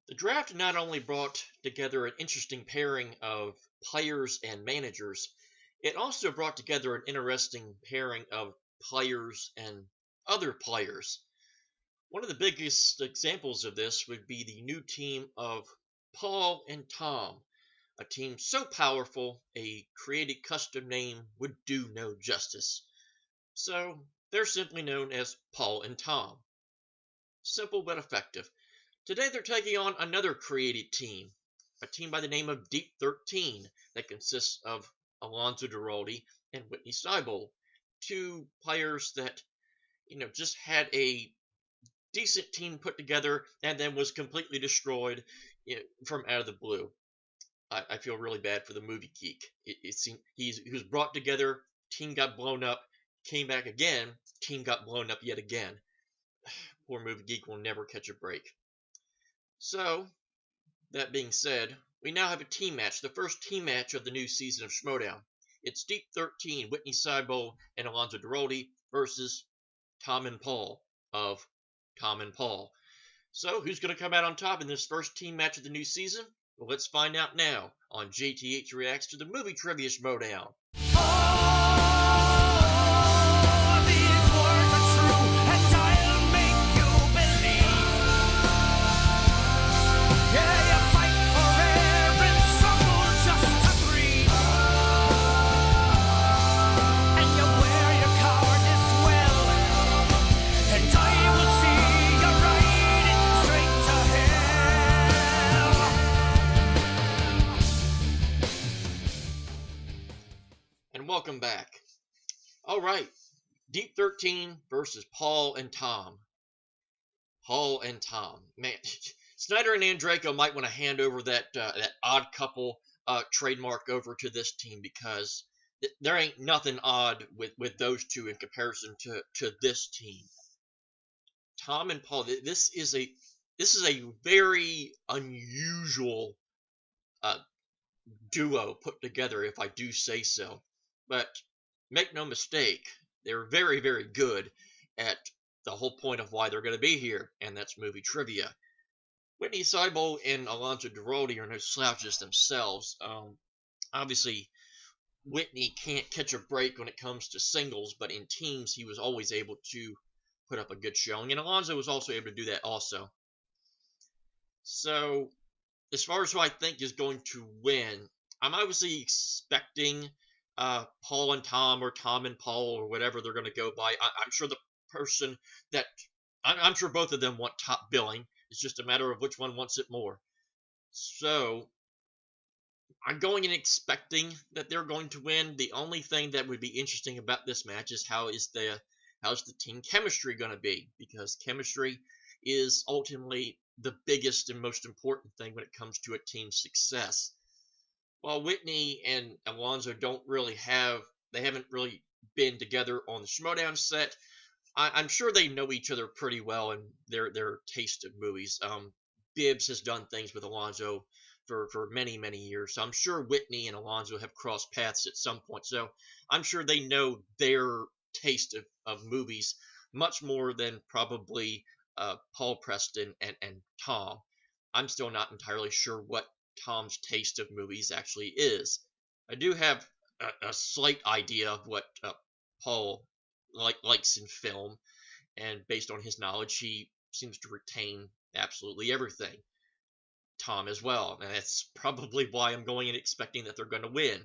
The draft not only brought together an interesting pairing of players and managers, it also brought together an interesting pairing of players and other players. One of the biggest examples of this would be the new team of Paul and Tom, a team so powerful a created custom name would do no justice. So they're simply known as Paul and Tom. Simple but effective. Today they're taking on another created team, a team by the name of Deep 13 that consists of Alonso Duralde and Witney Seibold, two players that just had a decent team put together and then was completely destroyed from out of the blue. I feel really bad for the movie geek. It seemed he was brought together, team got blown up, came back again, team got blown up yet again. Poor movie geek will never catch a break. So, that being said, we now have a team match, the first team match of the new season of Schmoedown. It's Deep 13, Witney Seibold and Alonso Duralde versus Tom and Paul of Tom and Paul. So, who's going to come out on top in this first team match of the new season? Well, let's find out now on JTH Reacts to the movie trivia Schmoedown. Welcome back. All right, Deep 13 versus Paul and Tom. Paul and Tom. Man, Snyder and Andreyko might want to hand over that odd couple trademark over to this team because there ain't nothing odd with those two in comparison to this team. Tom and Paul. This is a very unusual duo put together, if I do say so. But make no mistake, they're very, very good at the whole point of why they're going to be here, and that's movie trivia. Witney Seibold and Alonso Duralde are no slouches themselves. Obviously, Witney can't catch a break when it comes to singles, but in teams, he was always able to put up a good showing, and Alonso was also able to do that also. So, as far as who I think is going to win, I'm obviously expecting Paul and Tom or Tom and Paul or whatever they're going to go by. I'm sure the person that I'm sure both of them want top billing. It's just a matter of which one wants it more. So I'm going and expecting that they're going to win. The only thing that would be interesting about this match is how's the team chemistry going to be, because chemistry is ultimately the biggest and most important thing when it comes to a team's success. While Witney and Alonso they haven't really been together on the Schmoedown set, I'm sure they know each other pretty well in their taste of movies. Bibbs has done things with Alonso for many, many years, so I'm sure Witney and Alonso have crossed paths at some point. So I'm sure they know their taste of movies much more than probably Paul Preston and Tom. I'm still not entirely sure what Tom's taste of movies actually is. I do have a slight idea of what Paul likes in film, and based on his knowledge, he seems to retain absolutely everything. Tom as well, and that's probably why I'm going and expecting that they're going to win.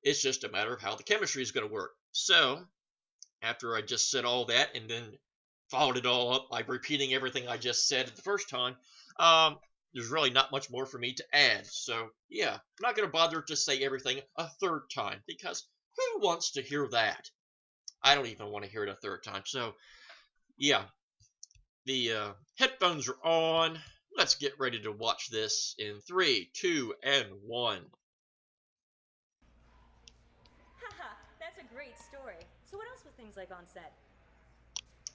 It's just a matter of how the chemistry is going to work. So, after I just said all that and then followed it all up by repeating everything I just said the first time, there's really not much more for me to add. So, yeah, I'm not going to bother to say everything a third time, because who wants to hear that? I don't even want to hear it a third time. So, yeah, the headphones are on. Let's get ready to watch this in 3, 2, and 1. Haha, that's a great story. So what else was things like on set?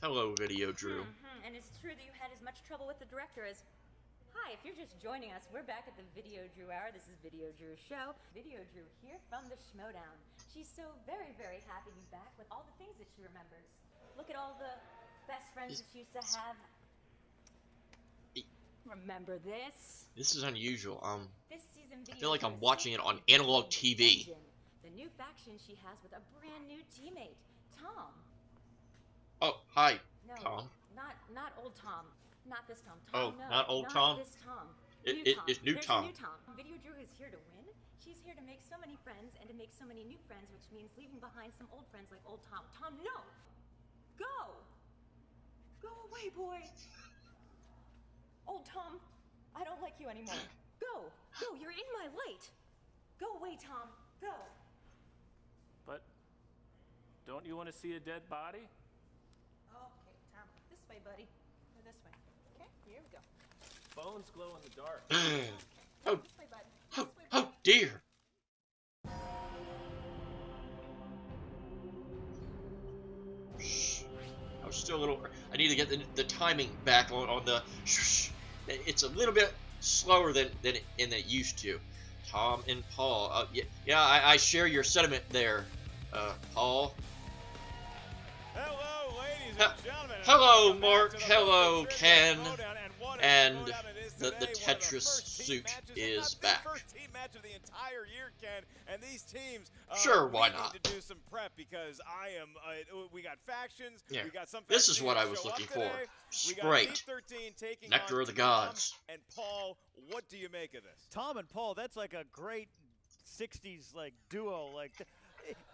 Hello, Video Drew. And it's true that you had as much trouble with the director as... Hi, if you're just joining us, we're back at the Video Drew Hour. This is Video Drew's show. Video Drew here from the Schmoedown. She's so very, very happy to be back with all the things that she remembers. Look at all the best friends that she used to have. Remember this? This is unusual. This season I feel like I'm Video watching it on secretly analog became TV. Dungeon, the new faction she has with a brand new teammate, Tom. Oh, hi, No, Tom. not old Tom. Not this Tom. Oh, Tom, no, not old Tom? This Tom. It's new There's Tom. a new Tom. Video Drew is here to win. She's here to make so many friends and to make so many new friends, which means leaving behind some old friends like old Tom. Tom, no! Go! Go away, boy! Old Tom, I don't like you anymore. Go! Go, you're in my light! Go away, Tom. Go! But don't you want to see a dead body? Okay, Tom. This way, buddy. Or this way. Okay, here we go. Bones glow in the dark. Oh, This way, bud. This way, oh dear. Shh. I was still a little. I need to get the timing back on the. Shh. It's a little bit slower than it used to. Tom and Paul. Yeah, I share your sentiment there, Paul. Hello, ladies and gentlemen. Hello, Welcome back Mark. to the Hello, Movie Trivia Ken. Schmoedown, what a And schmoedown it is the today. One of Tetris first team suit matches, if is not back. The first team match of the entire year, Ken. And these teams, Sure, why we not? need to do some prep because we got factions. Yeah. We got some. This is factions what that I was show up looking today. for. We got Sprite. Deep 13 taking Nectar on of the Tom gods. and Paul. What do you make of this? Tom and Paul, that's like a great 60s like duo. Like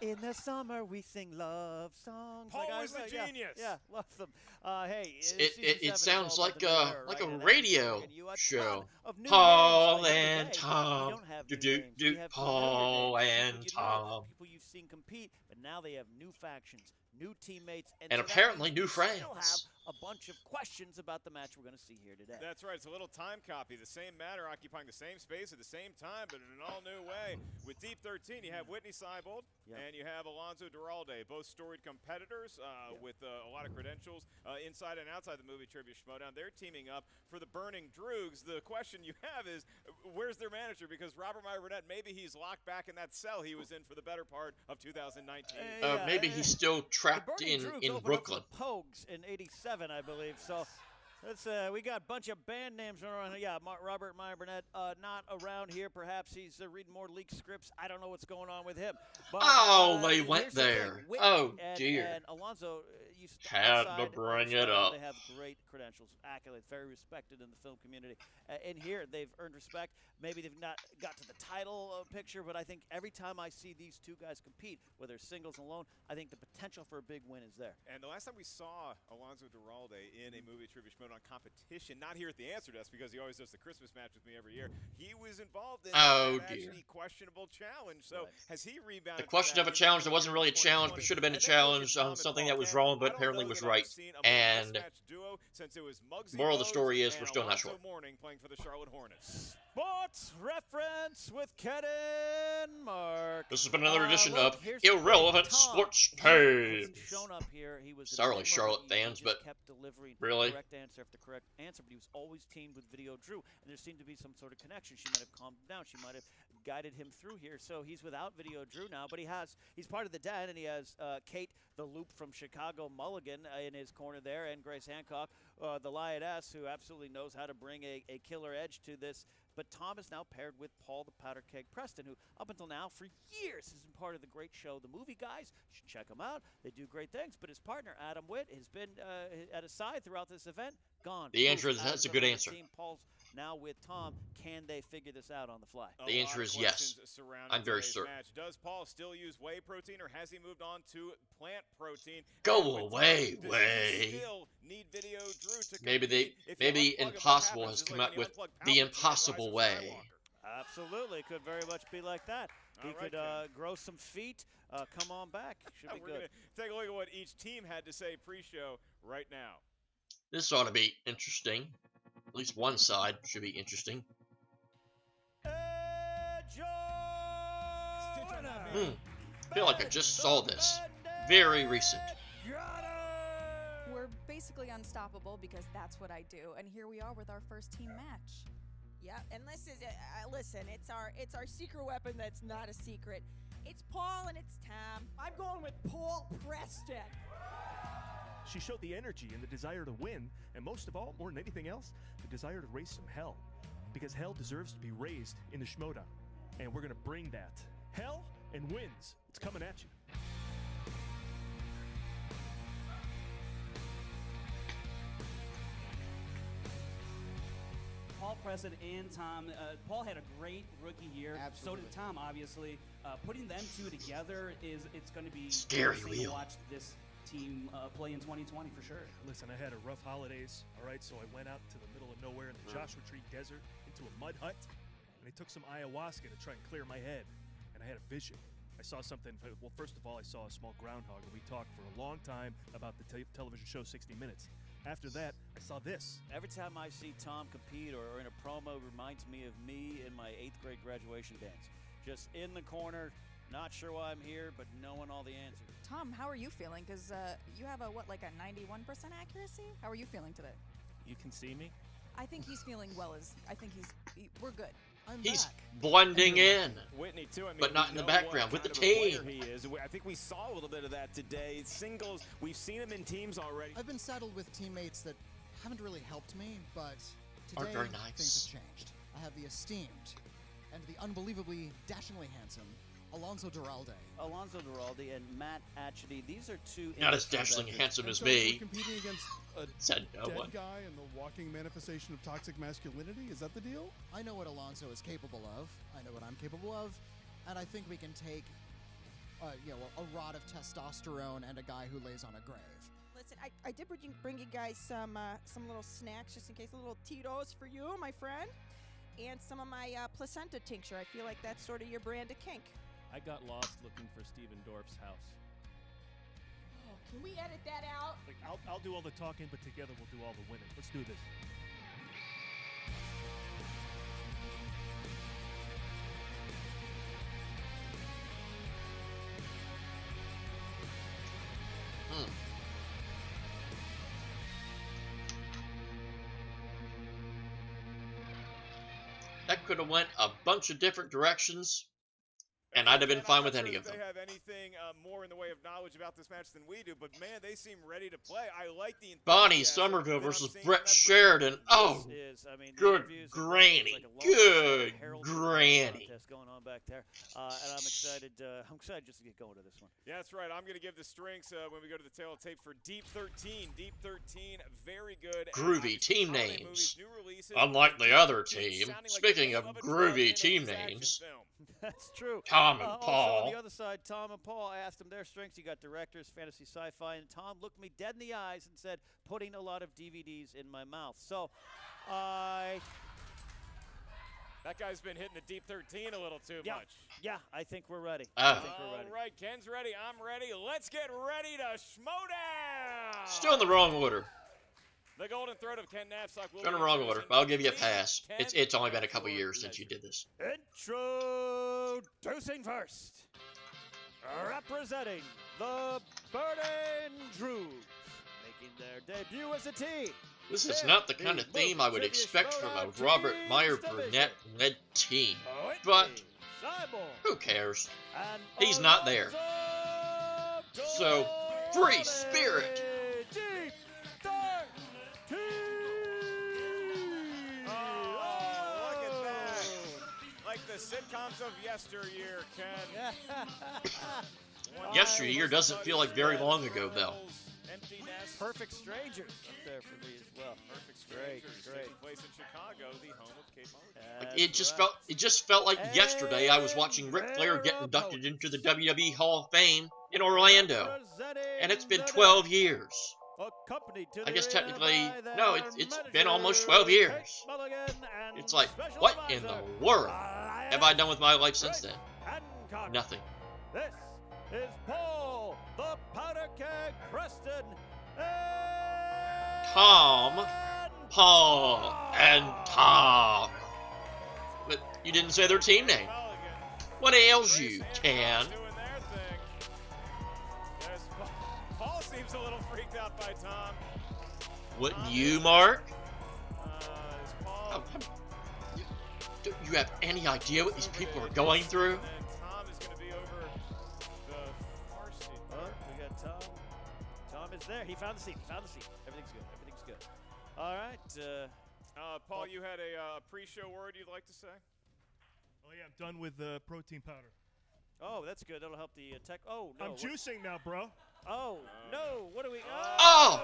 in the summer we sing love songs. Paul like, was the genius. Yeah, love them. Hey, It sounds like a a radio show. Of new Paul names, like and today. Tom. We don't have Do new do names. do. We have Paul familiar and names, people you know, Tom. people you've seen compete, but now they have new factions, new teammates, And so that apparently means new we still friends. have a bunch of questions about the match we're going to see here today. That's right. It's a little time copy. The same matter occupying the same space at the same time, but in an all-new way. With Deep 13, you have Witney Seibold and you have Alonso Duralde, both storied competitors with a lot of credentials inside and outside the movie Trivia Schmoedown. They're teaming up for the Burning Droods. The question you have is, where's their manager? Because Robert Meyer Burnett, maybe he's locked back in that cell he was in for the better part of 2019. Maybe he's still trapped The Burning in Droods opened up Brooklyn. for the Pogues in '87, I believe. So let's we got a bunch of band names around. Yeah, Robert Meyer Burnett not around here. Perhaps he's reading more leaked scripts. I don't know what's going on with him. But, They here's went the thing. there. Whitney Oh and, dear. And Alonso used to Had to outside bring of it up. They have great credentials, accolades, very respected in the film community. And here they've earned respect. Maybe they've not got to the title picture, but I think every time I see these two guys compete, whether singles and alone, I think the potential for a big win is there. And the last time we saw Alonso Duralde in a movie Trivia Schmoedown competition, not here at the Answer Desk because he always does the Christmas match with me every year, he was involved in Oh, that dear. actually questionable challenge. So has he rebounded? The question of a challenge that wasn't really a challenge, but should have been a challenge on something that was wrong, but apparently was right. And moral of the story is we're still not sure. Mourning playing for the Charlotte Hornets. Sports reference with Ken and Mark. This has been another edition look, of here's the Irrelevant Tom. Sports He hasn't Page. shown up here. He was Sorry, in Charlotte he fans, just but kept delivering really? correct answer after correct answer, but he was always teamed with Video Drew, and there seemed to be some sort of connection. She might have calmed him down. She might have guided him through here. So he's without Video Drew now, but he's part of the den, and he has Kate, the Loop from Chicago, Mulligan in his corner there, and Grace Hancock, the Lioness, who absolutely knows how to bring a killer edge to this. But Tom is now paired with Paul the Powder Keg Preston, who up until now for years has been part of the great show The Movie Guys. You should check them out. They do great things. But his partner, Adam Witt, has been at his side throughout this event. Gone. The answer is Poof. that's a Adam's good on the answer. team. Paul's now with Tom. Can they figure this out on the fly? The answer is yes. I'm very certain. Does Paul still use whey protein, or has he moved on to plant protein? Go away, does Whey. he still need Video Drew to Maybe compete? If you unplug it, what Impossible happens? has It's come like up the with unplugged the Palpatine impossible in Rise of way. Skywalker. Absolutely. Could very much be like that. He All right, could Ken. grow some feet, come on back. Should be We're good. going to take a look at what each team had to say pre-show right now. This ought to be interesting. At least one side should be interesting. I feel like I just saw this. Very recent. We're basically unstoppable because that's what I do, and here we are with our first team match. Yeah, and this is listen. It's our secret weapon. That's not a secret. It's Paul and it's Tom. I'm going with Paul Preston. She showed the energy and the desire to win, and most of all, more than anything else, the desire to raise some hell, because hell deserves to be raised in the Schmoedown, and we're gonna bring that hell and wins. It's coming at you. Paul Preston and Tom. Paul had a great rookie year. Absolutely. So did Tom, obviously. Putting them two together it's going to be Scary interesting wheel. to watch this team play in 2020 for sure. Listen, I had a rough holidays, all right, so I went out to the middle of nowhere in the Joshua Tree Desert into a mud hut, and I took some ayahuasca to try and clear my head, and I had a vision. I saw something. Well, first of all, I saw a small groundhog, and we talked for a long time about the television show 60 Minutes. After that, I saw this. Every time I see Tom compete or in a promo, it reminds me of me in my 8th grade graduation dance. Just in the corner, not sure why I'm here, but knowing all the answers. Tom, how are you feeling? Because you have like a 91% accuracy. How are you feeling today? You can see me? I think he's feeling well. We're good. He's blending in, Whitney too. I mean, but not in the background with the team. He is. I think we saw a little bit of that today. Singles, we've seen him in teams already. I've been saddled with teammates that haven't really helped me, but Aren't today very nice. things have changed. I have the esteemed and the unbelievably dashingly handsome Alonso Duralde. Alonso Duralde and Matt Atchity, these are two... Not as dashingly handsome as So me. we're competing against a Said no dead one. guy and the walking manifestation of toxic masculinity? Is that the deal? I know what Alonso is capable of. I know what I'm capable of. And I think we can take a rod of testosterone and a guy who lays on a grave. Listen, I did bring you guys some little snacks just in case, a little Tito's for you, my friend, and some of my placenta tincture. I feel like that's sort of your brand of kink. I got lost looking for Steven Dorff's house. Oh, can we edit that out? Like, I'll do all the talking, but together we'll do all the winning. Let's do this. That could have went a bunch of different directions, and I'd have been fine with any of them. They have anything more in the way of knowledge about this match than we do, but man, they seem ready to play. I like the Bonnie enthusiasm Somerville that I'm versus seeing Brett from that Sheridan. Oh, I mean, the good interviews are granny. like a long Good Harold granny. contest going on back there, and I'm excited. I'm excited just to get going to this one. Yeah, that's right. I'm going to give the strengths when we go to the tail of tape for Deep 13. Deep 13, very good. Groovy team Holiday names. movies, new releases, Unlike the other teams team. sounding like Speaking the of name a groovy 12-minute team action names, film. That's true. Tom and Also Paul. on the other side, Tom and Paul, I asked them their strengths. You got directors, fantasy, sci-fi, and Tom looked me dead in the eyes and said, putting a lot of DVDs in my mouth. So, That guy's been hitting the Deep 13 a little too much. Yeah, I think we're ready. Ah. I think we're ready. All right, Ken's ready. I'm ready. Let's get ready to Schmoedown. Still in the wrong order. The golden thread of Ken Knapsack. Still in the wrong order, but I'll give you a pass. It's only been a couple years since you did this. Introducing first, representing the Burning Droods, making their debut as a team. This is not the kind of theme I would expect from a Robert Meyer Burnett-led team. But who cares? He's not there. So, free spirit! Oh, look at that. Like the sitcoms of yesteryear, Ken. Yesteryear doesn't feel like very long ago, though. Empty nest. Perfect Strangers up there for me as well. Perfect Great, Strangers great. taking place in Chicago, the home of Kate Mulligan. Like, it just felt like yesterday I was watching Ric Flair get inducted into the WWE Hall of Fame in Orlando. And it's been 12 years. I guess technically, no, it's been almost 12 years. It's like, what in the world have I done with my life since then? Nothing. This is Paul, the Powder Keg Preston, Tom, Paul, and Tom. But you didn't say their team name. What ails you, Ken? Doing their thing. Paul seems a little freaked out by Tom. Wouldn't you, Mark? Is Paul... Do you have any idea what these people are going through? And Tom is going to be over the far seat. Oh, we got Tom. Tom is there. He found the seat. Everything's good. All right. Paul, you had a pre-show word you'd like to say? Oh yeah, I'm done with protein powder. Oh, that's good. That'll help the tech. Oh, no. I'm juicing now, bro. Oh, no. What do we... Oh!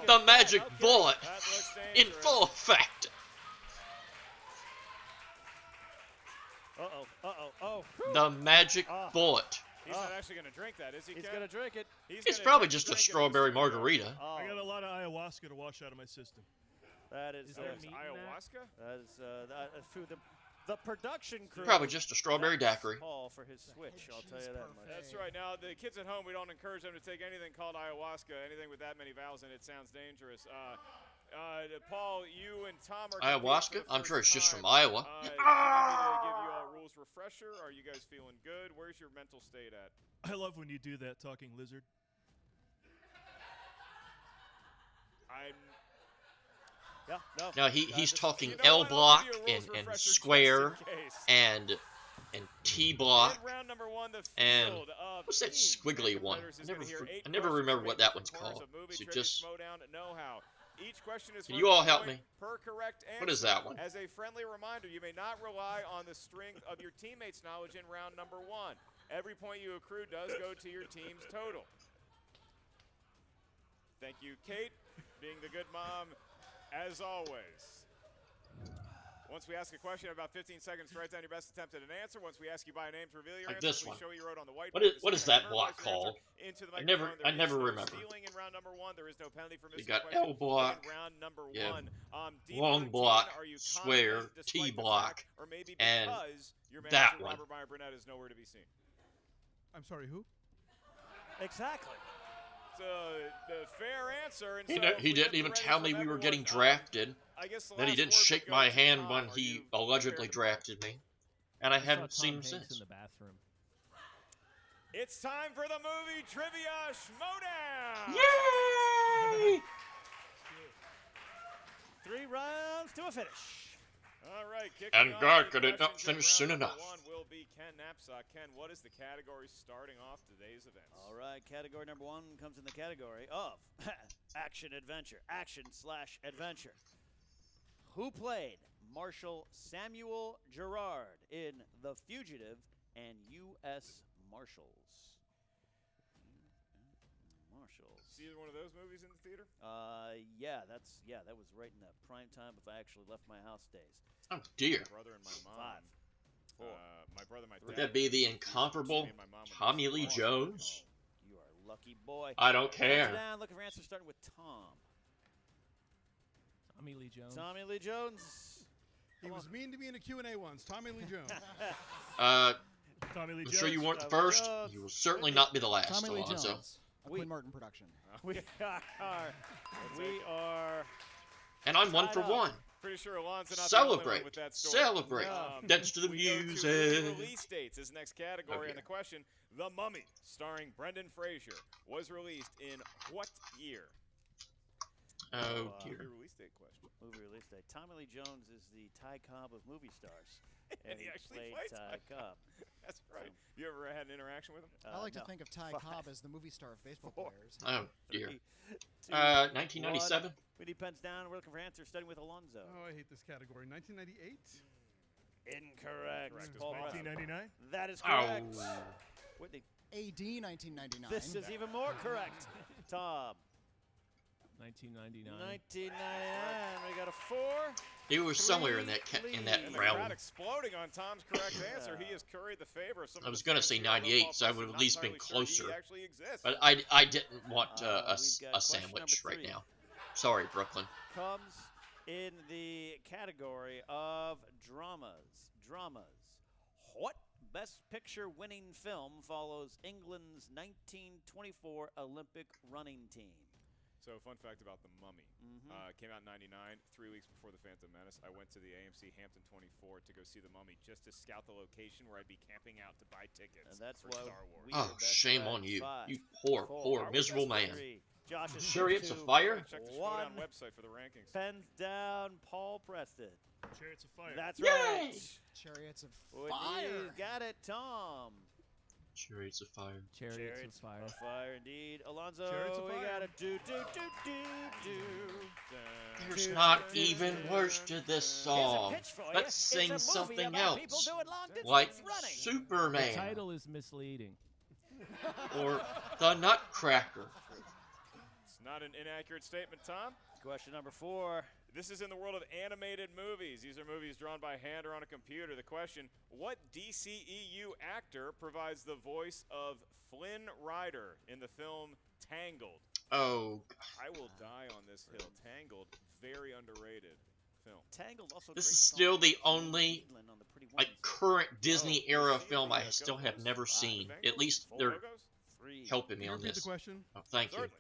no. The magic bullet That looks in dangerous. full effect. Uh-oh. Uh-oh. Oh. The magic bullet. He's not actually going to drink that, is he, He's Ken? going to drink it. It's probably just a strawberry margarita. Oh. I got a lot of ayahuasca to wash out of my system. That is... ayahuasca? That is food. The production crew. Probably just a strawberry daiquiri. Paul for his switch, I'll tell you that much. That's right. Now, the kids at home, we don't encourage them to take anything called ayahuasca, anything with that many vowels in it sounds dangerous. Paul, you and Tom are Ayahuasca? I'm sure it's just from Iowa. do you want me to give you a rules refresher? Are you guys feeling good? Where's your mental state at? I love when you do that, talking lizard. No, he's talking L block and square and T block and what's that squiggly one? I never remember what that one's called. So just can you all help me? What is that one? As a friendly reminder, you may not rely on the strength of your teammates' knowledge in round number 1. Every point you accrue does go to your team's total. Thank you, Kate, being the good mom. As always, once we ask a question, you have about 15 seconds to write down your best attempt at an answer. Once we ask you by name to reveal your Like answer, this we one. show you wrote on the whiteboard. What is that block called? I never remember. Stealing in round number 1. There is no penalty for You missing got a question L block, in round number 1. long block, square, T block, or maybe and because your that manager, one. Robert Meyer Burnett, is nowhere to be seen. I'm sorry, who? Exactly. The fair answer. And He didn't even tell me we were getting drafted. Then he didn't shake my hand when he allegedly drafted me, and I haven't seen him since. In the bathroom. It's time for the movie trivia Schmoedown. Yay! 3 rounds to a finish. All right, And God could it not finish soon enough. One will be Ken Knapsack. Ken, what is the category starting off today's events? All right, category number 1 comes in the category of action-adventure. Action/adventure. Who played Marshal Samuel Gerard in The Fugitive and U.S. Marshals? See either one of those movies in the theater? Yeah, that was right in that prime time if I actually left my house days. Oh dear. My brother and my mom. 5, 4. My brother, my dad. Would that be the incomparable Tommy Lee Jones? You are a lucky boy. I don't care. Down, looking for answers starting with Tom. Tommy Lee Jones. Tommy Lee Jones. He was mean to me in a Q&A once. Tommy Lee Jones. Tommy Lee I'm Jones. sure you weren't the first. You will certainly not be the last, Tommy Lee Alonso. Jones. A Quinn Martin production. We are. And I'm 1 for 1. Pretty sure Alonso not Celebrate. with that story. Celebrate. Dance to the we go to music. release dates is next category, and the question: The Mummy, starring Brendan Fraser, was released in what year? Oh dear. Movie release date question. Movie release date. Tommy Lee Jones is the Ty Cobb of movie stars. And he actually played played Ty Cobb. That's right. You ever had an interaction with him? I like no. to think of Ty Cobb as the movie star of baseball players. Oh dear. 3, 2, 1997. 1. Winnie pens down. We're looking for answers starting with Alonso. Oh, I hate this category. 1998? Incorrect. Paul 1999? That is correct. Oh. Whitney. AD 1999. This is even more correct. Tom. 1999. 1999. We got a 4. He was somewhere in that And the realm. crowd exploding on Tom's correct answer. He has curried the favor of some I of was the going to fans say here on the 98, ball so I post. would have Not at least been entirely sure he closer. actually exists. But I didn't want We've got a question sandwich number right 3. now. Sorry, Brooklyn. Comes in the category of dramas. What Best Picture winning film follows England's 1924 Olympic running team? So, fun fact about The Mummy. Came out in 99, 3 weeks before The Phantom Menace. I went to the AMC Hampton 24 to go see The Mummy just to scout the location where I'd be camping out to buy tickets And that's for why Star Wars. we Oh, are best shame on friends. you. 5, You poor, 4, poor, miserable man. 3. Josh is Chariots of 2, Fire? Check the 1. Schmoedown website for the rankings. Pens down. Paul Preston. Chariots of Fire. That's Yay! right. Chariots of Whitney Fire. got it, Tom. Chariots of Fire. Chariots of Fire. Of Fire, indeed. Alonso, Chariots of we Fire. got a do. There's not even words to this song. pitch for you. Let's It's sing a movie something about people else. doing long distance Like running. Superman. The title is misleading. Or The Nutcracker. It's not an inaccurate statement, Tom. Question number 4. This is in the world of animated movies. These are movies drawn by hand or on a computer. The question, what DCEU actor provides the voice of Flynn Rider in the film Tangled? Oh. I will die on this hill. Tangled, very underrated film. Tangled also This great is still song. the only Needland on the Pretty like Woman. current Disney era see, film we I got still have Go-Go's, never 5 seen. Bengals, At least full they're Go-Go's? 3. helping me Can you on repeat this. the question? Oh, thank you. Certainly.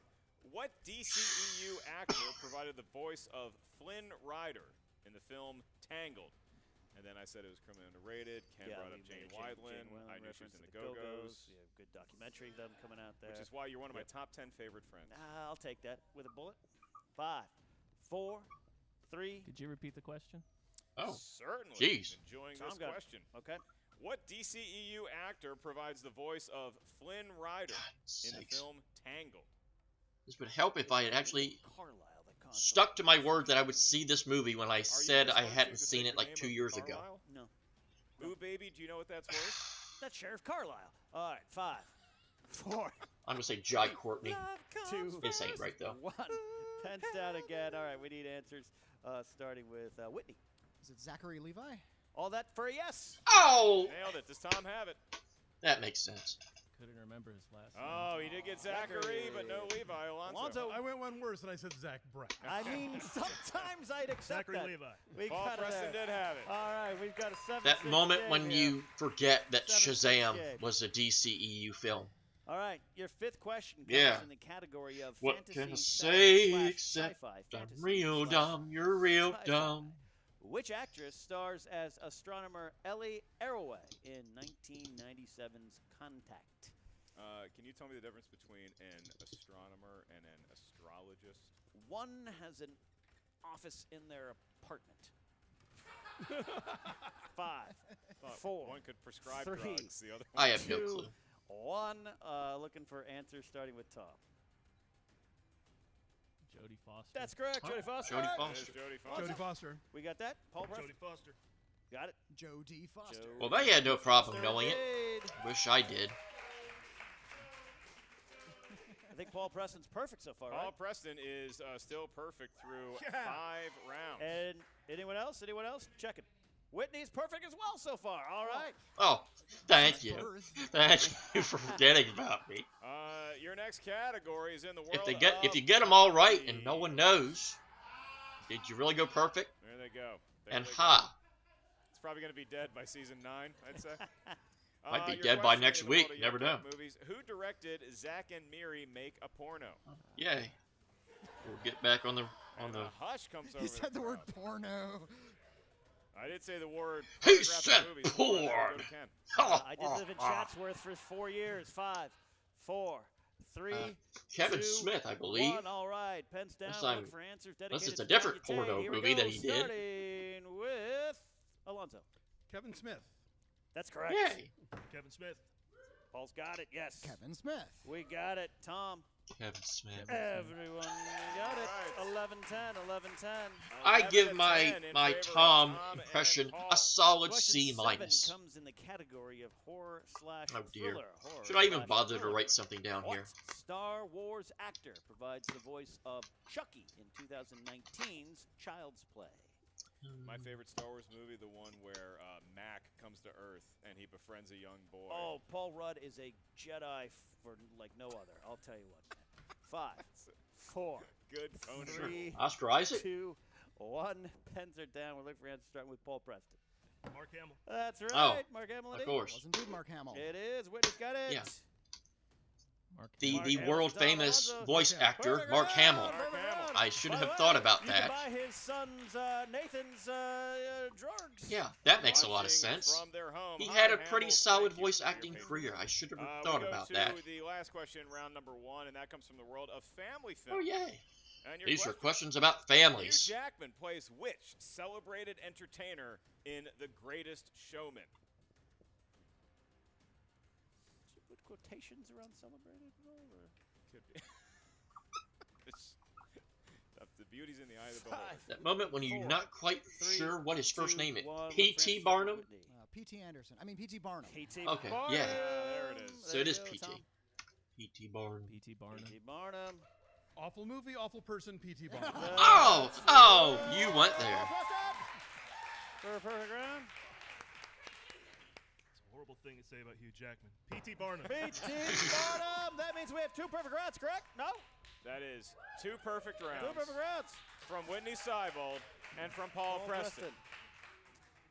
What DCEU actor provided the voice of Flynn Rider in the film Tangled? And then I said it was criminally underrated. Ken brought up we Jane made a Wiedlin. I knew she was reference in to the Go-Go's. We have good documentary of them coming out there. Which is why you're one of my top 10 favorite friends. I'll take that with a bullet. 5, 4, 3. Could you repeat the question? Oh. Certainly. Jeez. Enjoying Tom this got it. question. Okay. What DCEU actor provides the voice of Flynn Rider in the sakes. film Tangled? This would help if I had actually Carlisle that caused stuck to my word that I would see this movie when I said I dyslexic hadn't to seen say it the like name 2 of years ago. Carlisle? No. Ooh, baby, do you know what that's worth? That's Sheriff Carlisle. All right. 5, 4, I'm gonna say Jai Courtney. 2. This ain't right though. 1. Pens down again. All right. We need answers. Starting with Whitney. Is it Zachary Levi? All that for a yes. Oh, Nailed it. Does Tom have it? that makes sense. Couldn't remember his last name. Oh, he did get Zachary, but no Levi. Alonso. I went one worse and I said Zach Braff. I mean, sometimes I'd accept Zachary that. Levi. We Paul got it Preston there. did have it. All right, we've got a 7-6 That moment game when here. you forget that 7-6 Shazam game. was a DCEU film. All right, your 5th question comes Yeah. in the category of What fantasy can I slash say except sci-fi. I'm Fantasy real slash dumb, you're real sci-fi. dumb. Which actress stars as astronomer Ellie Arroway in 1997's Contact? Can you tell me the difference between an astronomer and an astrologist? One has an office in their apartment. 5, 4, One could prescribe 3, drugs. The other I have no 2, clue. 1. Looking for answers starting with Tom. Jodie Foster. That's correct, Oh, Jodie Foster. Jodie There's Foster. Jodie Foster. Jodie Foster. We got that? Paul Preston. Jodie Foster. Got it? Joe D. Foster. Well, they had no problem Foster knowing it. indeed. Wish I did. I think Paul Preston's perfect so far, Paul right? Preston is still perfect through Yeah. 5 rounds. And anyone else? Anyone else? Check it. Whitney's perfect as well so far. All right. Oh, thank you. Birth. Thank you for forgetting about me. Your next category is in the world If you of get them all right and no one knows, did you really go perfect? There they go. There And they go. ha, It's probably going to be dead by season 9, I'd say. Might be your dead by question next in the world week, of never young know. Movies. Who directed Zack and Miri Make a Porno? yay. We'll get back on the And a hush comes over He said the word crowd. porno. I did say the word He pornographic said movies. Before that, we'll go porn. to Ken. I did live in Chatsworth for 4 years. 5, 4, 3, Kevin 2, Smith, I believe. 1. All right. Pens down. Unless Look I'm- for answers unless dedicated it's a to different Tanya Tay. porno Here we movie go, that he did. Starting with Alonso. Kevin Smith. That's correct. Yay. Kevin Smith. Paul's got it. Yes. Kevin Smith. We got it. Tom. Kevin Smith. Everyone got it. All 11-10. 11-10. I 11 give to my 10 in my favor of Tom and impression Paul. a solid Question C 7 minus. comes in the category of horror slash Oh dear. thriller. Horror Should I even slash bother to thriller. write something down What here? Star Wars actor provides the voice of Chucky in 2019's Child's Play? My favorite Star Wars movie, the one where Mac comes to Earth and he befriends a young boy. Oh, Paul Rudd is a Jedi for like no other. I'll tell you what. 5, 4, Good phone 3, Oscar Isaac? 2, 1. Pens are down. We're looking for answers starting with Paul Preston. Mark Hamill. That's right. Oh, Mark Hamill. Of course. Was indeed Mark Hamill. It is. Whitney's got it. Yeah. Mark The Mark Hamill. world famous Alonso. voice Mark actor, Perfect. Mark Hamill. Mark Hamill. I should By have the thought way, about you that. can buy his son's Nathan's drugs. Yeah, that makes a lot of Watching sense. From their home. He Hi, had a pretty Hamels. solid Thank you voice for your acting patience. career. I should have We thought go about to that. the last question, round number 1, and that comes from the world of family Oh, film. yay. And your These are question, questions about Hugh families. Jackman plays which celebrated entertainer in The Greatest Showman? put quotations around celebrated at all? Or? Could be. The beauty's in the eye of the beholder. That moment when you're not quite sure what his first name is. P.T. Barnum? P.T. Anderson. I mean, P.T. Barnum. P.T. Okay, Barnum. yeah. There it is. So it is P.T. P.T. Barnum. P.T. Barnum. P.T. Barnum. Awful movie, awful person, P.T. Barnum. Oh, you went there. For a perfect round. It's a horrible thing to say about Hugh Jackman. P.T. Barnum. P.T. Barnum. That means we have 2 perfect rounds, correct? No? That is 2 perfect rounds. 2 perfect rounds. From Witney Seibold and from Paul Preston.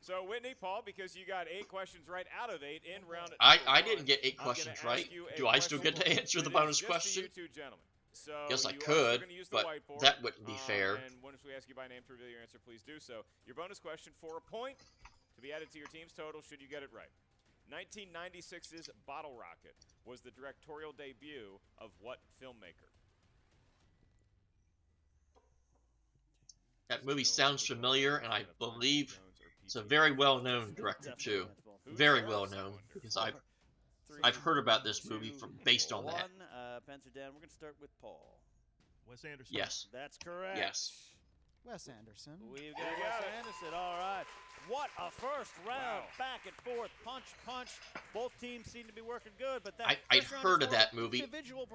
So, Witney, Paul, because you got 8 questions right out of 8 in round I didn't get 8 questions right. Do I still get to answer the bonus question? You two gentlemen. So Yes, I could, but that wouldn't be fair. And once we ask you by name to reveal your answer, please do so. Your bonus question for a point to be added to your team's total should you get it right. 1996's Bottle Rocket was the directorial debut of what filmmaker? That movie sounds familiar, and I believe it's a very well-known director too. Very well-known, because I've heard about this movie based on that. Pens are down. We're going to start with Paul. Wes Anderson. Yes. That's correct. Yes. Wes Anderson. We've got Wes Anderson. All right. What a first round. Back and forth. Punch, punch. Both teams seem to be working good, but that I'd heard of that movie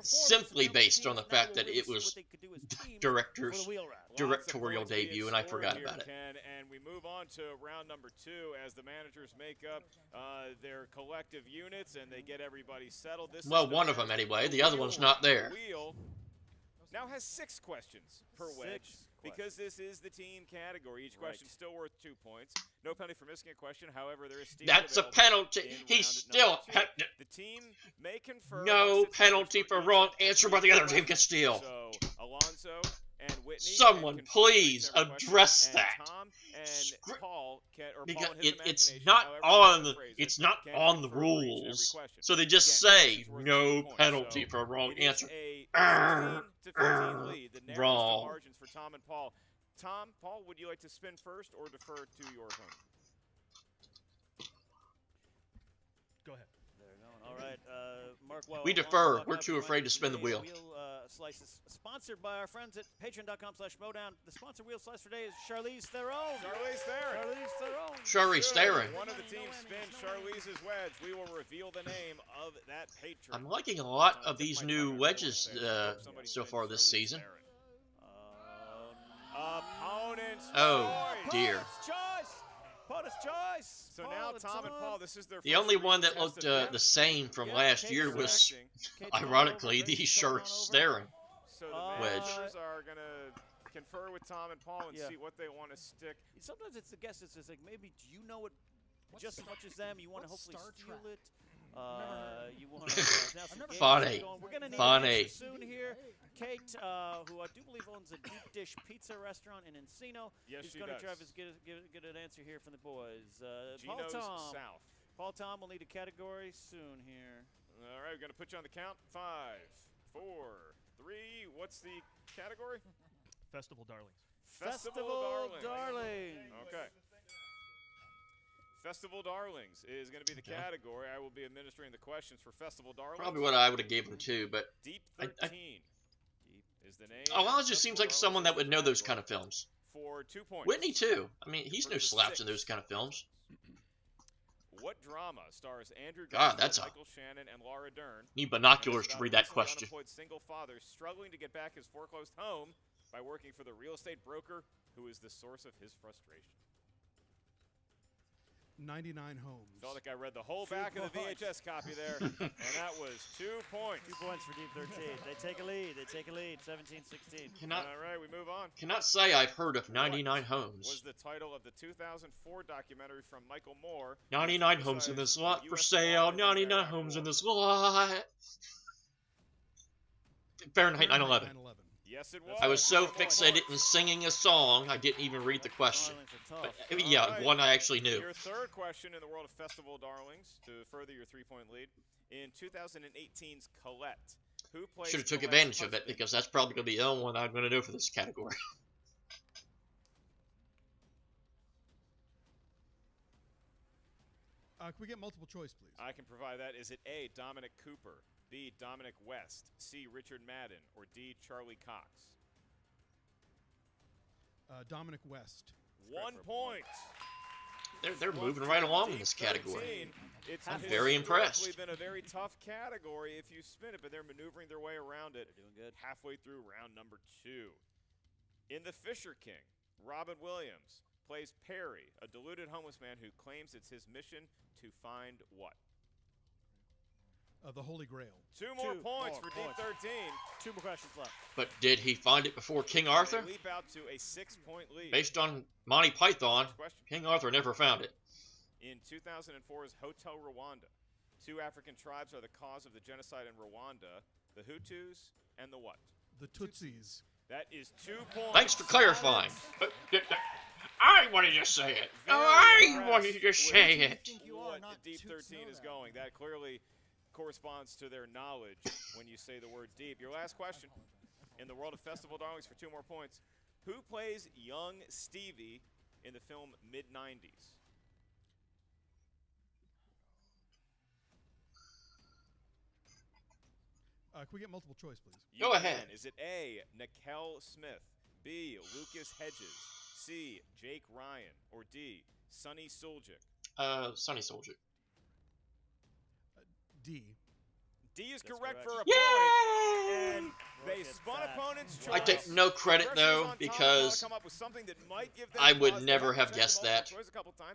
simply based on the fact that it was directorial debut, and I forgot about it. And we move on to round number 2 as the managers make up their collective units and they get everybody settled. Well, one of them anyway. The other one's not there. Wheel now has 6 questions per wedge. Because this is the team category, each question still worth 2 points. No penalty for missing a question. However, there is steal. That's a penalty. He's still. The team may confer. No penalty for wrong answer, but the other team can steal. So Alonso and Witney. Someone please address that. Tom and Paul because it's not on the rules. So they just say no penalty for a wrong answer. 16 to 15 lead. The wrong. Margins for Tom and Paul. Tom, Paul, would you like to spin first or defer to your opponent? Go ahead. All right, Mark. We defer. We're too afraid to spin the wheel. Slices sponsored by our friends at patreon.com/Schmoedown. The sponsor wheel slice for today is Charlize Theron. Charlize Theron. Charlize Theron. Charlize Theron. One of the teams spins Charlize's wedge. We will reveal the name of that patron. I'm liking a lot of these new wedges so far this season. Opponent's dear. Opponent's choice. So now Tom and Paul, this is their The only one that looked the same from last year was, ironically, the Charlize Theron so the managers are going to confer with Tom and Paul and see what they want to stick. Sometimes it's the guess. It's just like, maybe do you know it just as much as them? You want to hopefully steal it. You want to funny. We're going to need an answer soon here. Kate, who I do believe owns a deep dish pizza restaurant in Encino, is going to try to get an answer here from the boys. Gino's South. Paul Tom will need a category soon here. All right, we're going to put you on the count. 5, 4, 3. What's the category? Festival Darlings. Festival Darlings. Okay. Festival Darlings is going to be the category. I will be administering the questions for Festival Darlings. Probably what I would have given too, but Deep 13 is the name. Alonso seems like someone that would know those kind of films. For 2 points. Witney too. I mean, he's no slouch in those kind of films. What drama stars Andrew that's Michael Shannon and Laura Dern? Need binoculars to read that question. Unemployed single father struggling to get back his foreclosed home by working for the real estate broker who is the source of his frustration. 99 Homes. Felt like I read the whole back of the VHS copy there, and that was 2 points. 2 points for Deep 13. They take a lead. 17-16. All right, we move on. Cannot say I've heard of 99 Homes. Was the title of the 2004 documentary from Michael Moore. 99 homes in this lot for sale. 99 homes in this lot. Fahrenheit 9/11. Yes, it was. I was so fixated in singing a song, I didn't even read the question. But, yeah, one I actually knew. Your third question in the world of Festival Darlings, to further your 3-point lead. In 2018's Colette, who plays Should have took advantage of it, because that's probably going to be the only one I'm going to know for this category. Can we get multiple choice, please? I can provide that. Is it A, Dominic Cooper, B, Dominic West, C, Richard Madden, or D, Charlie Cox? Dominic West. 1 point. They're moving right along in this category. I'm very impressed. It's been a very tough category if you spin it, but they're maneuvering their way around it. They're doing good. Halfway through round number 2. In The Fisher King, Robin Williams plays Perry, a deluded homeless man who claims it's his mission to find what? The Holy Grail. 2 more points for Deep 13. 2 more questions left. But did he find it before King Arthur? They leap out to a 6-point lead. Based on Monty Python, King Arthur never found it. In 2004's Hotel Rwanda, 2 African tribes are the cause of the genocide in Rwanda, the Hutus and the what? The Tutsis. That is 2 points. Thanks for clarifying. I wanted to say it. I wanted to say it. What the Deep 13 is going. That clearly corresponds to their knowledge when you say the word deep. Your last question. In the world of festival darlings for 2 more points. Who plays young Stevie in the film Mid-90s? Can we get multiple choice, please? Go ahead. Is it A, Nikel Smith, B, Lucas Hedges, C, Jake Ryan, or D, Sonny Suljic? Sonny Suljic. D. D is correct for a Yay! point. And they spun opponent's choice. I take no credit though because I would never have guessed that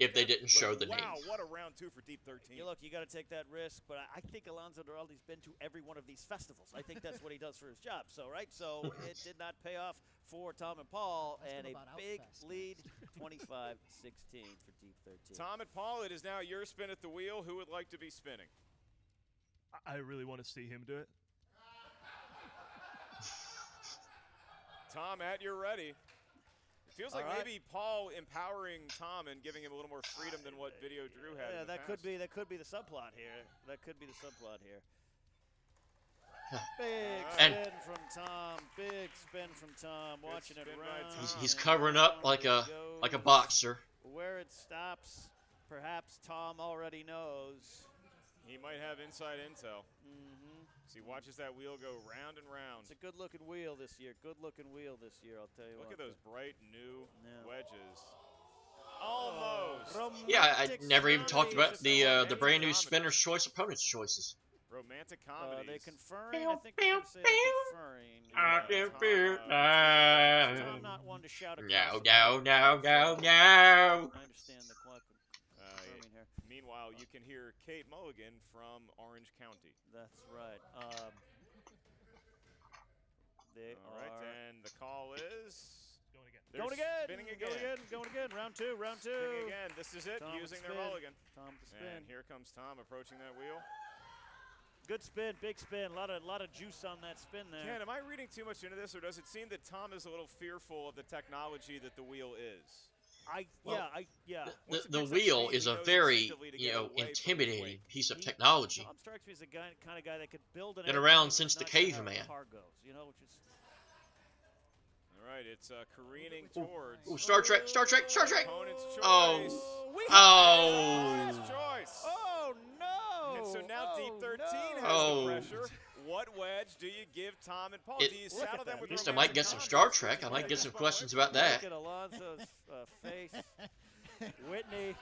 if they didn't show the name. Wow, what a round 2 for Deep 13. Look, you got to take that risk, but I think Alonso Duralde's been to every one of these festivals. I think that's what he does for his job. So, right? So it did not pay off for Tom and Paul, and a big lead, 25-16 for Deep 13. Tom and Paul, it is now your spin at the wheel. Who would like to be spinning? I really want to see him do it. Tom, at your ready. It feels like maybe Paul empowering Tom and giving him a little more freedom than what Video Drew had. Yeah, that could be the subplot here. That could be the subplot here. Big spin from Tom. Big spin from Tom. Watching it round. He's covering up like a boxer. Where it stops, perhaps Tom already knows. He might have inside intel. So he watches that wheel go round and round. It's a good-looking wheel this year. Good-looking wheel this year, I'll tell you what. Look at those bright new wedges. Almost. Yeah, I never even talked about the brand new Spinner's Choice opponent's choices. Romantic comedies. They conferring. I think they say they're conferring. Tom not one to shout across. No. I understand the question. Meanwhile, you can hear Kate Mulligan from Orange County. That's right. All right, and the call is going again. Going again. Round two. Spinning again. This is it. Tom using their spin. mulligan. Tom to spin. And here comes Tom approaching that wheel. Good spin, big spin. A lot of juice on that spin there. Ken, am I reading too much into this, or does it seem that Tom is a little fearful of the technology that the wheel is? The wheel is a very, intimidating piece of technology. Tom strikes me as the kind of guy that could build an been around since the caveman. All right, it's careening towards. Ooh, Star Trek. Opponent's choice. Oh. Choice. Oh no! And so now Deep 13 has the pressure. What wedge do you give Tom and Paul? Do you saddle them with At least I might get some Star Trek. I might get some questions about that. Look at Alonso's face. Witney.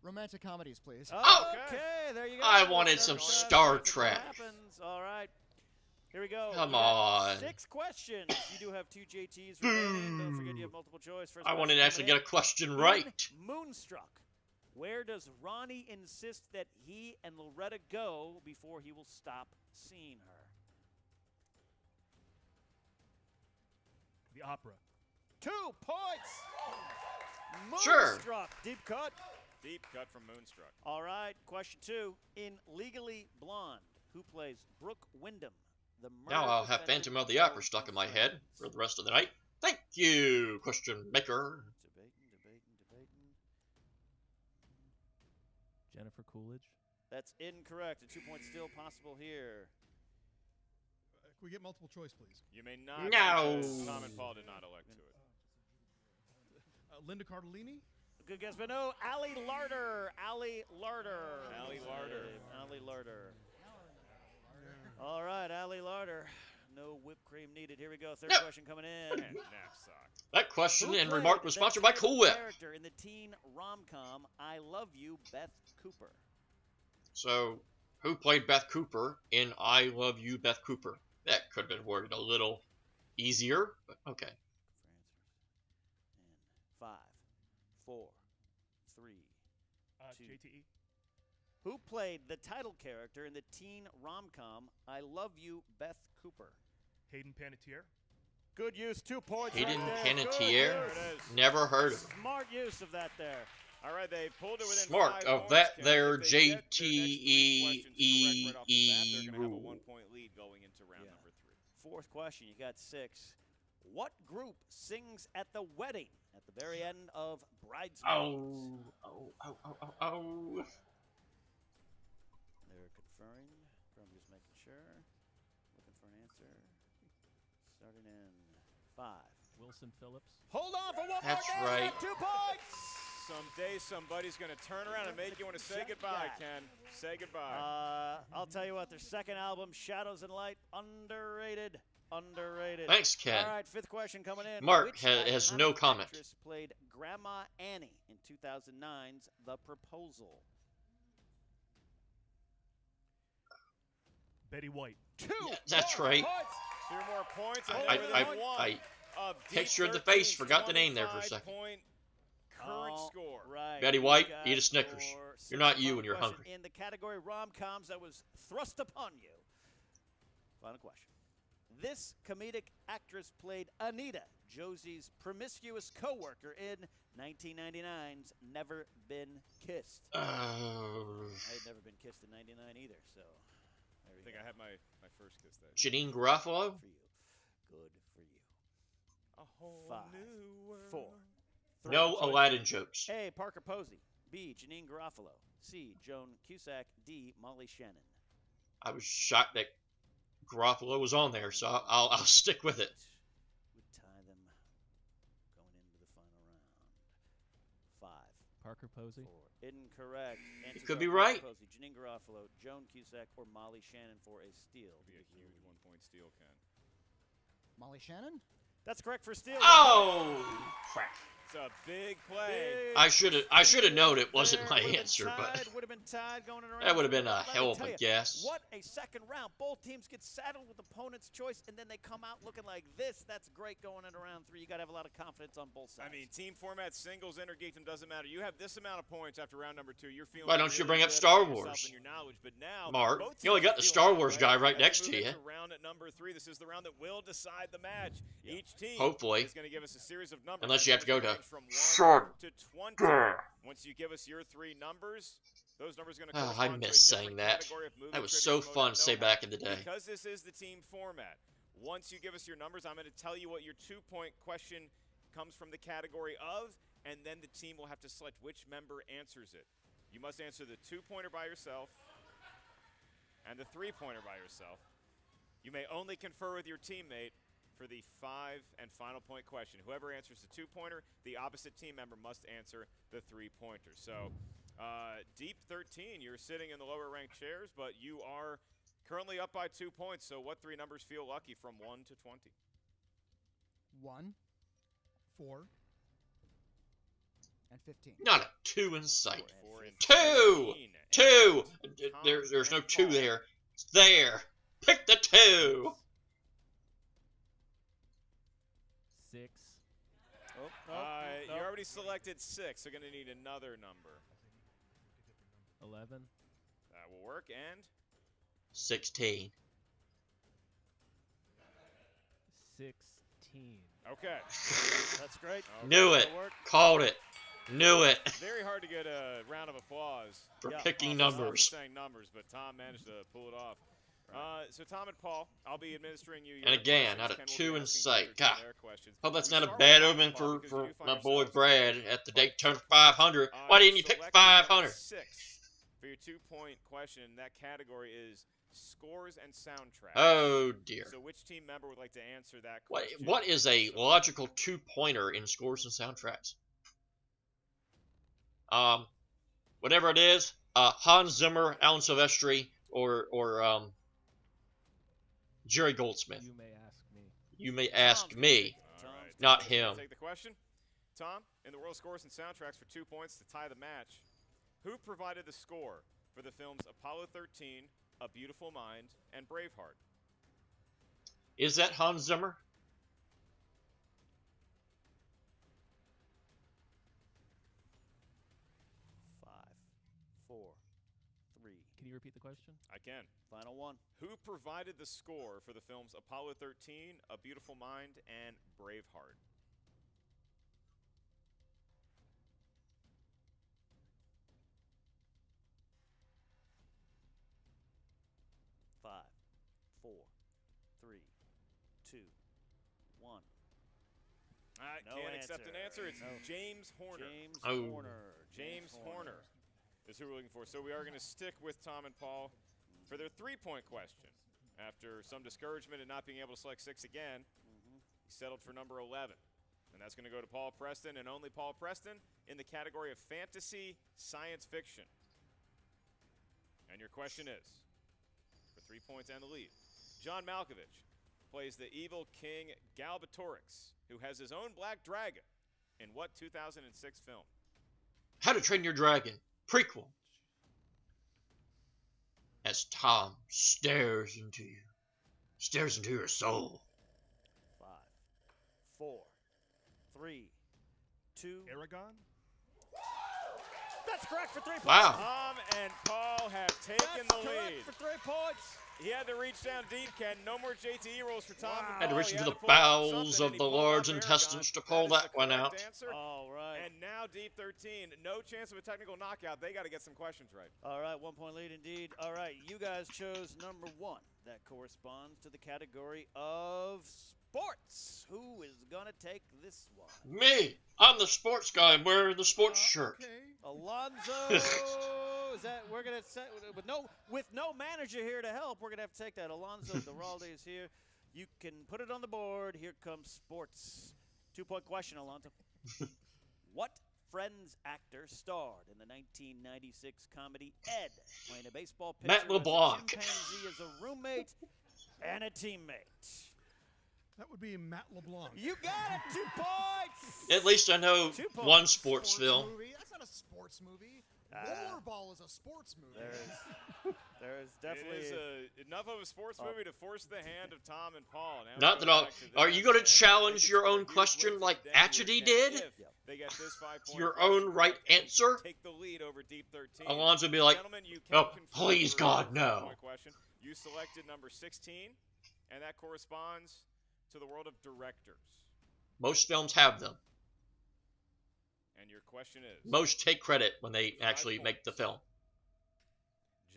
Romantic comedies, please. Okay, there you go. I wanted some Star Trek. All right. Here we go. Come on. 6 questions. You do have 2 JTs remaining. Don't forget you have multiple choice. I wanted to actually get a question right. Moonstruck. Where does Ronnie insist that he and Loretta go before he will stop seeing her? The opera. 2 points. Sure. Moonstruck. Deep cut. Deep cut from Moonstruck. All right. Question 2. In Legally Blonde, who plays Brooke Wyndham? The Now I'll have Phantom of the Opera stuck in my head for the rest of the night. Thank you, question maker. Debating. Jennifer Coolidge. That's incorrect. A 2 point steal possible here. Can we get multiple choice, please? You may not. No. Tom and Paul did not elect to it. Linda Cardellini? Good guess, but no. Allie Larder. Allie Larder. Allie Larder. Allie Larder. All right, Allie Larder. No whipped cream needed. Here we go. Third question coming in. That question Who and played remark was the sponsored by title Cool Whip. character in the teen rom-com I Love You, Beth Cooper? So, who played Beth Cooper in I Love You, Beth Cooper? That could have been worded a little easier, but okay. For answers. In 5, 4, 3, 2. JTE. Who played the title character in the teen rom-com I Love You, Beth Cooper? Hayden Panettiere. Good use. 2 points. Hayden right there. Panettiere? Good use. Never heard of him. Smart use of that there. All right, they pulled it within Smart 5 of points, that Ken. there If they get their next 3 JTE questions correct right off the bat, they're gonna have a rule. 1-point lead going into round number 3. Fourth question. You got 6. What group sings at the wedding at the very end of Bridesmaids? Oh. They're conferring. I'm just making sure. Looking for an answer. Starting in 5. Wilson Phillips. Hold on for one That's more. right. 2 points. Someday somebody's going to turn around and make you want to say goodbye, Ken. Say goodbye. I'll tell you what, their second album, Shadows and Light, underrated. Underrated. Thanks, Ken. All right, fifth question coming in. Mark Which has iconic no comment. actress played Grandma Annie in 2009's The Proposal? Betty White. 2. Yeah, that's right. Points. 2 more points. I textured her in the face, forgot the name there for a second. Current score. Right. Betty White, eat a Snickers. You're not you Final when you're question hungry. In the category rom-coms that was thrust upon you. Final question. This comedic actress played Anita, Josie's promiscuous co-worker in 1999's Never Been Kissed. I had never been kissed in 99 either, so there we I think go. I had my first kiss that. Janine Garofalo? For you. Good for you. A whole 5, new world. 4, 3. No Aladdin jokes. A. Parker Posey. B. Janine Garofalo. C. Joan Cusack. D. Molly Shannon. I was shocked that Garofalo was on there, so I'll stick with it. Would tie them going into the final round. 5, Parker Posey. 4. Incorrect. You could be right. Posey, Janine Garofalo, Joan Cusack, or Molly Shannon for a steal. Be a huge 1-point steal, Ken. Molly Shannon? That's correct for steal. Oh, crap. It's a big play. I should have known it wasn't my answer, but Would have been tied going around. that would have been a Let me hell of tell a you, guess. What a second round. Both teams get saddled with opponent's choice, and then they come out looking like this. That's great going into round 3. You got to have a lot of confidence on both sides. I mean, team format, singles, intergeekdom, doesn't matter. You have this amount of points after round number 2. You're feeling. Why don't you really bring up good Star about yourself Wars? and your knowledge, but now, Mark, both you only teams got the feel Star that Wars way. guy right As we next to move you. into round at number 3. This is the round that will decide the match. Each team Hopefully. is going to give us a series of numbers. Unless you have to go to range from 1 to 20. Once you give us your 3 numbers, those numbers are going to I correspond to a miss saying different that. category of movie That was trivia so Schmoedown fun to say know-how. back in the day. Because this is the team format, once you give us your numbers, I'm going to tell you what your 2-point question comes from the category of, and then the team will have to select which member answers it. You must answer the 2-pointer by yourself and the 3-pointer by yourself. You may only confer with your teammate for the 5 and final point question. Whoever answers the 2-pointer, the opposite team member must answer the 3-pointer. So, Deep 13, you're sitting in the lower ranked chairs, but you are currently up by 2 points. So what 3 numbers feel lucky from 1 to 20? 1, 4, and 15. Not a 2 in sight. 4 and 2! 2! There's no 2 there. It's there. Pick the 2! 6. You already selected 6, so you're going to need another number. 11. That will work, and? 16. 16. Okay. That's great. Knew it. Called it. Knew it. Very hard to get a round of applause For picking off numbers. for saying numbers, but Tom managed to pull it off. So Tom and Paul, I'll be administering you your And again, questions. not a Ken will 2 be in asking sight. you God. their questions. Hope that's We not a start bad with omen Paul, for because you find my boy yourselves Brad at the Daytona 500. I Why didn't you pick selected 500? 6 for your 2-point question. That category is scores and soundtracks. Oh, dear. So which team member would like to answer that What, question? what is a logical 2-pointer in scores and soundtracks? Whatever it is, Hans Zimmer, Alan Silvestri, or Jerry Goldsmith. You may ask me. You may ask me, not him. Take the question. Tom, in the world scores and soundtracks for 2 points to tie the match, who provided the score for the films Apollo 13, A Beautiful Mind, and Braveheart? Is that Hans Zimmer? Can you repeat the question? I can. Final one. Who provided the score for the films Apollo 13, A Beautiful Mind, and Braveheart? Five, four, three, two, one. I No can't accept an answer. It's No. James Horner. James Oh. Horner. James Horner is who we're looking for. So we are going to stick with Tom and Paul for their 3-point question. After some discouragement and not being able to select 6 again, he settled for number 11. And that's going to go to Paul Preston, and only Paul Preston, in the category of fantasy science fiction. And your question is, for 3 points and the lead, John Malkovich plays the evil king Galbatorix, who has his own black dragon, in what 2006 film? How to Train Your Dragon prequel. As Tom stares into your soul. 5, 4, 3, 2. Aragon? That's correct for 3 points. Wow. Tom and Paul have taken That's the correct lead. for 3 points. He had to reach down deep, Ken. No more JTE rolls for Tom. and Had to Paul. reach He into had the pull out bowels something, of and he the pulled large out intestines to Aragon. pull That is that the one correct out. answer. All right. And now Deep 13, no chance of a technical knockout. They got to get some questions right. All right, 1 point lead indeed. All right, you guys chose number 1. That corresponds to the category of sports. Who is going to take this one? Me. I'm the sports guy. I'm wearing the sports shirt. Alonzo, is that we're gonna set with no manager here to help? We're gonna have to take that. Alonzo Duralde is here. You can put it on the board. Here comes sports. 2-point question, Alonzo. What Friends actor starred in the 1996 comedy Ed, playing a baseball pitcher, Matt LeBlanc. as a chimpanzee, as a roommate, and a teammate? That would be Matt LeBlanc. You got it. 2 points. At least I know 2 points. one sports film. movie. That's not a sports movie. Rollerball is a sports movie. There is definitely It is enough of a sports movie to force the hand of Tom and Paul. Now Not that I'll. Are you going to challenge your own question like Atchity did? They get this 5-point Your question own right correct, answer? Take the lead over Deep 13. Alonzo would be like, Gentlemen, you can oh, confirm please for God, the no. 5-point question. You selected number 16, and that corresponds to the world of directors. Most films have them. And your question is? Most take credit when they actually make the film.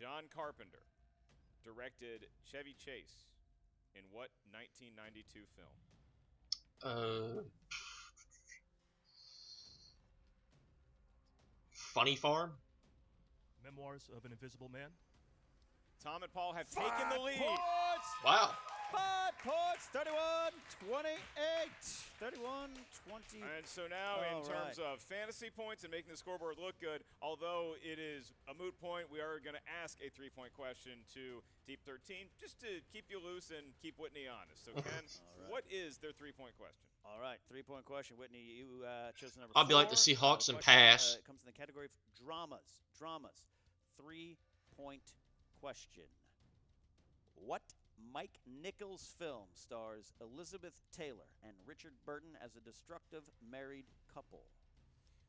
John Carpenter directed Chevy Chase in what 1992 film? Funny Farm? Memoirs of an Invisible Man? Tom and Paul have taken the lead. Points. Wow. 5 points. 31, 28. 31, 20. And so now, in terms of fantasy points and making the scoreboard look good, although it is a moot point, we are going to ask a 3-point question to Deep 13 just to keep you loose and keep Witney honest. So, Ken, what is their 3-point question? All right, 3-point question. Whitney, you chose number 4. I'll be like the Seahawks and question, pass. It comes in the category of dramas. 3-point question. What Mike Nichols film stars Elizabeth Taylor and Richard Burton as a destructive married couple?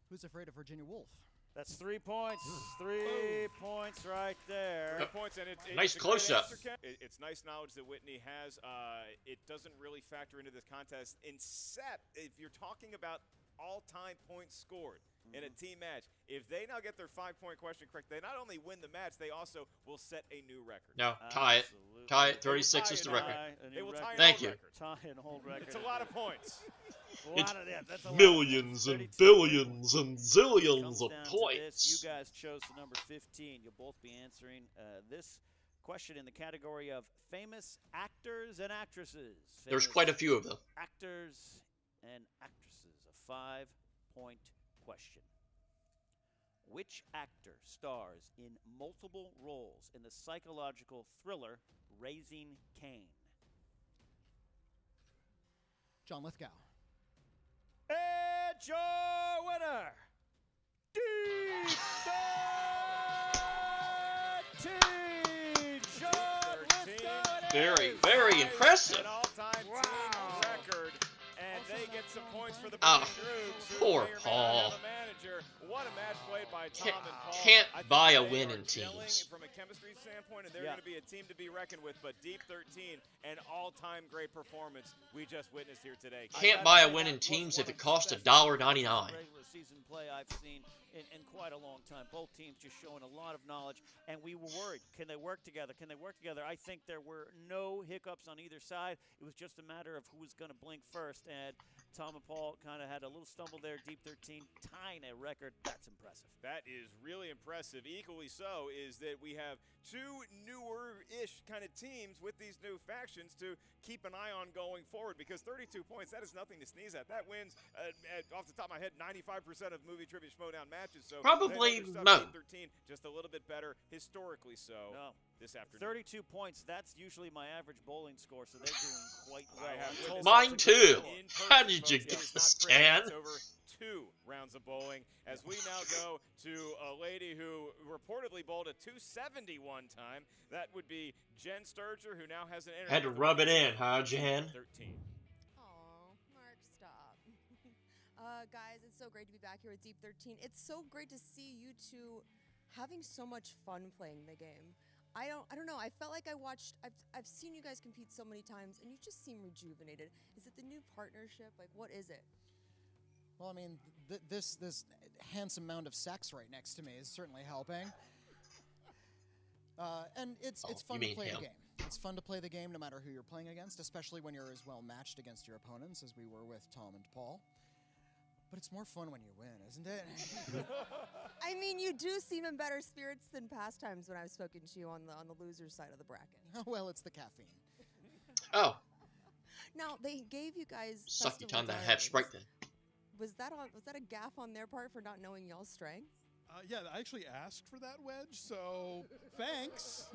Who's Afraid of Virginia Woolf? That's 3 points. 3 points right there. 3 points, and Nice it's a great close-up. answer, Ken. It's nice knowledge that Whitney has. It doesn't really factor into this contest, except if you're talking about all-time points scored in a team match. If they now get their 5-point question correct, they not only win the match, they also will set a new record. No, tie it. Absolutely. Tie it. 36 is the record. They will tie an Thank old you. record. Tie and hold record. It's a lot of points. It's that's a lot. millions and 32. billions and Comes zillions of down to points. this. You guys chose the number 15. You'll both be answering this question in the category of famous actors and actresses. There's Famous quite a few of them. actors and actresses. A 5-point question. Which actor stars in multiple roles in the psychological thriller Raising Cain? John Lithgow. And your winner, Deep 13, John Lithgow. Very, very impressive. An all-time team record, and they get some points for the Oh, Droods, who poor may or may not Paul. have a manager. What a match played by Tom and Paul. Can't I think buy a they win are in gelling teams. from a chemistry standpoint, and they're Yeah. going to be a team to be reckoned with. But Deep 13, an all-time great performance we just witnessed here today. Can't buy a win in teams if it costs $1.99. Regular season play I've seen in quite a long time. Both teams just showing a lot of knowledge, and we were worried. Can they work together? Can they work together? I think there were no hiccups on either side. It was just a matter of who was going to blink first, and Tom and Paul kind of had a little stumble there. Deep 13 tying a record. That's impressive. That is really impressive. Equally so is that we have two newer-ish kind of teams with these new factions to keep an eye on going forward, because 32 points, that is nothing to sneeze at. That wins, off the top of my head, 95% of movie trivia Schmoedown matches. So Probably Deep 13, just a little bit better, historically so, this afternoon. 32 points, that's usually my average bowling score, so they're doing quite well. Mine too. How did you get the stand? Over 2 rounds of bowling, as we now go to a lady who reportedly bowled a 270 one time. That would be Jen Sturger, who now has an interview. Had to rub it in, huh, Jen? 13. Aw, Mark, stop. Guys, it's so great to be back here with Deep 13. It's so great to see you two having so much fun playing the game. I don't know. I felt like I've seen you guys compete so many times, and you just seem rejuvenated. Is it the new partnership? Like, what is it? Well, I mean, this handsome mound of sex right next to me is certainly helping. And it's fun to play the game. It's fun to play the game no matter who you're playing against, especially when you're as well matched against your opponents as we were with Tom and Paul. But it's more fun when you win, isn't it? I mean, you do seem in better spirits than past times when I've spoken to you on the loser's side of the bracket. Well, it's the caffeine. Oh. Now, they gave you guys Suck you festival time to have diaries. Sprite then. Was that a gaffe on their part for not knowing y'all's strengths? Yeah, I actually asked for that wedge, so thanks.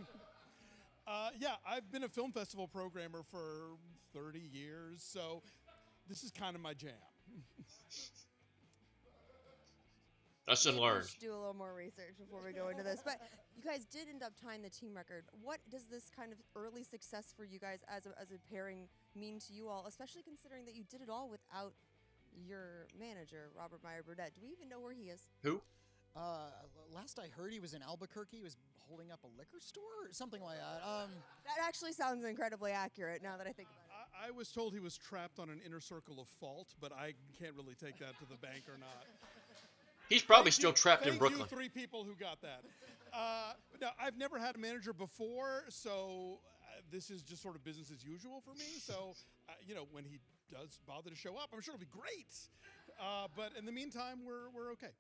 Yeah, I've been a film festival programmer for 30 years, so this is kind of my jam. Lesson learned. Do a little more research before we go into this. But you guys did end up tying the team record. What does this kind of early success for you guys as a pairing mean to you all, especially considering that you did it all without your manager, Robert Meyer Burnett? Do we even know where he is? Who? Last I heard, he was in Albuquerque. He was holding up a liquor store or something like that. That actually sounds incredibly accurate now that I think about it. I was told he was trapped on an inner circle of fault, but I can't really take that to the bank or not. He's probably still trapped in Brooklyn. Thank you, 3 people who got that. No, I've never had a manager before, so this is just sort of business as usual for me. So, you know, when he does bother to show up, I'm sure it'll be great. But in the meantime, we're okay.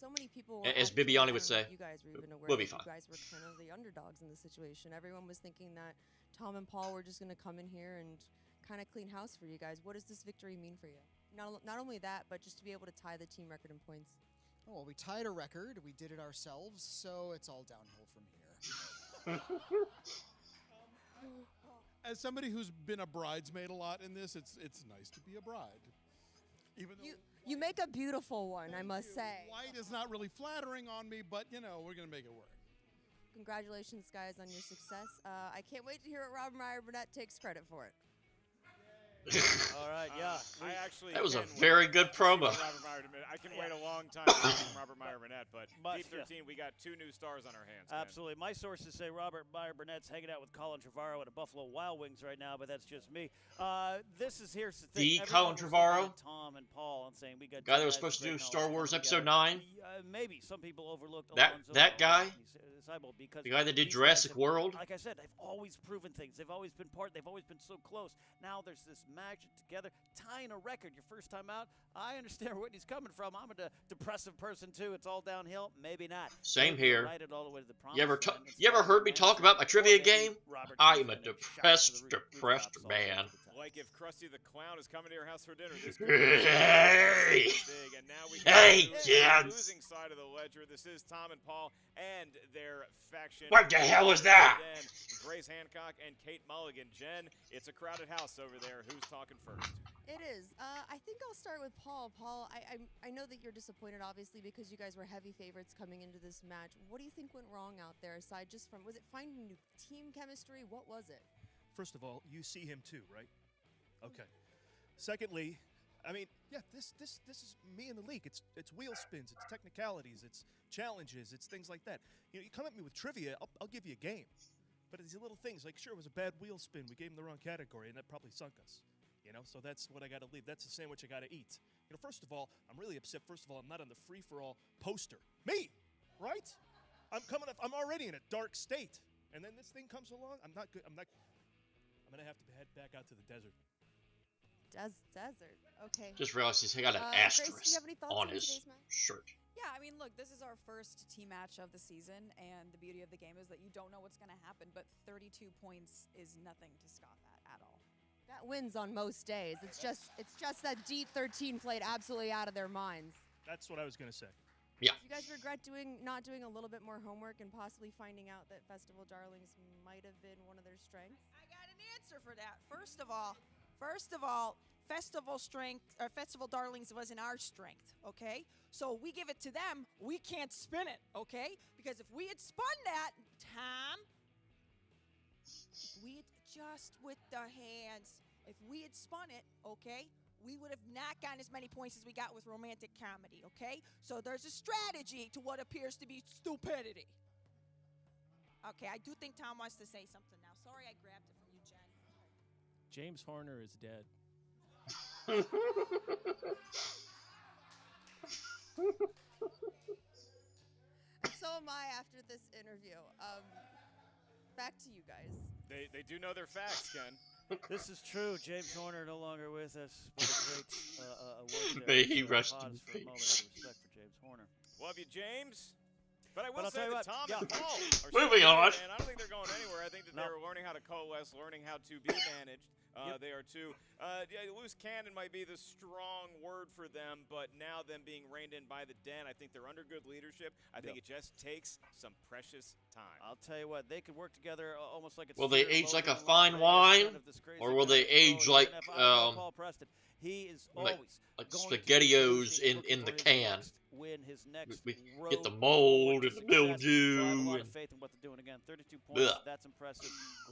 So many people, as Bibiani would say, you guys were even aware we'll be that fine. you guys were kind of the underdogs in this situation. Everyone was thinking that Tom and Paul were just going to come in here and kind of clean house for you guys. What does this victory mean for you? Not only that, but just to be able to tie the team record in points. Oh, well, we tied a record. We did it ourselves, so it's all downhill from here. As somebody who's been a bridesmaid a lot in this, it's nice to be a bride. Even though you make a beautiful one, I must say. White is not really flattering on me, but you know, we're gonna make it work. Congratulations, guys, on your success. I can't wait to hear what Robert Meyer Burnett takes credit for it. All right, yeah. I actually That was a can wait very good to see promo. what Robert Meyer Burnett. I can wait a long time to see Robert Meyer Burnett, but Deep 13, we got 2 new stars on our hands. Absolutely. My sources say Robert Meyer Burnett's hanging out with Colin Trevorrow at the Buffalo Wild Wings right now, but that's just me. Here's the thing. The Colin Trevorrow? Tom and Paul and saying we got Guy that was supposed to do Star Wars Episode 9? Maybe. Some people overlooked That guy? Seibold, because the guy that did these Jurassic guys World? Like I said, they've always proven things. They've always been they've always been so close. Now there's this magic together. Tying a record your first time out. I understand where Whitney's coming from. I'm a depressive person too. It's all downhill. Maybe not. Same Maybe here. Ride it all the way to the You ever promised land. you ever heard me talk about my trivia game? Robert I am a Johnson and depressed shout to the rooftops man. Like if Krusty the Clown is coming to your house for dinner. This Hey! big, and now we Hey, the kids! losing side of the ledger. ledger. This is Tom and Paul and their faction. What the hell is that? Grace Hancock and Kate Mulligan. Jen, it's a crowded house over there. Who's talking first? It is. I think I'll start with Paul. Paul, I know that you're disappointed, obviously, because you guys were heavy favorites coming into this match. What do you think went wrong out there, aside just from, was it finding new team chemistry? What was it? First of all, you see him too, right? Okay. Secondly, I mean, yeah, this is me in the league. It's wheel spins, it's technicalities, it's challenges, it's things like that. You know, you come at me with trivia, I'll give you a game. But it's these little things, like, sure, it was a bad wheel spin. We gave him the wrong category, and that probably sunk us. You know, so that's what I got to leave. That's the sandwich I got to eat. You know, first of all, I'm really upset. First of all, I'm not on the free-for-all poster. Me, right? I'm coming up. I'm already in a dark state, and then this thing comes along. I'm not good. I'm gonna have to head back out to the desert. Desert. Okay. Just realized he's got an asterisk Grace, do you have any thoughts on on his today's match? shirt. Yeah, I mean, look, this is our first team match of the season, and the beauty of the game is that you don't know what's going to happen, but 32 points is nothing to scoff at all. That wins on most days. It's just that Deep 13 played absolutely out of their minds. That's what I was going to say. Yeah. Do you guys regret not doing a little bit more homework and possibly finding out that Festival Darlings might have been one of their strengths? I got an answer for that. First of all, Festival Darlings wasn't our strength, okay? So we give it to them, we can't spin it, okay? Because if we had spun that, Tom, if we had just with the hands, if we had spun it, okay, we would have not gotten as many points as we got with romantic comedy, okay? So there's a strategy to what appears to be stupidity. Okay, I do think Tom wants to say something now. Sorry I grabbed it from you, Jen. James Horner is dead. So am I after this interview. Back to you guys. They do know their facts, Ken. This is true. James Horner no longer with us, but a great work there. May he So rest pause in for a moment of peace. respect for James Horner. Love you, James. But I But will I'll say tell you that what, Tom and yeah. Paul are Moving still on. here, and I don't think they're going anywhere. I think that they're learning how to coalesce, learning how to be managed. They are too. Loose cannon might be the strong word for them, but now them being reined in by the Den, I think they're under good leadership. I think it just takes some precious time. I'll tell you what, they could work together almost like it's. Will they fear age like a loathing in fine Las wine, Vegas, kind of this crazy or will they kind of age flow. like Even if I know Paul Preston, he is always like going to be SpaghettiOs producing, looking in the for his can? next win, his next We road get the to mold and the success. So I have a mildew. lot of faith in what they're doing. Again, 32 points. Ugh. That's impressive.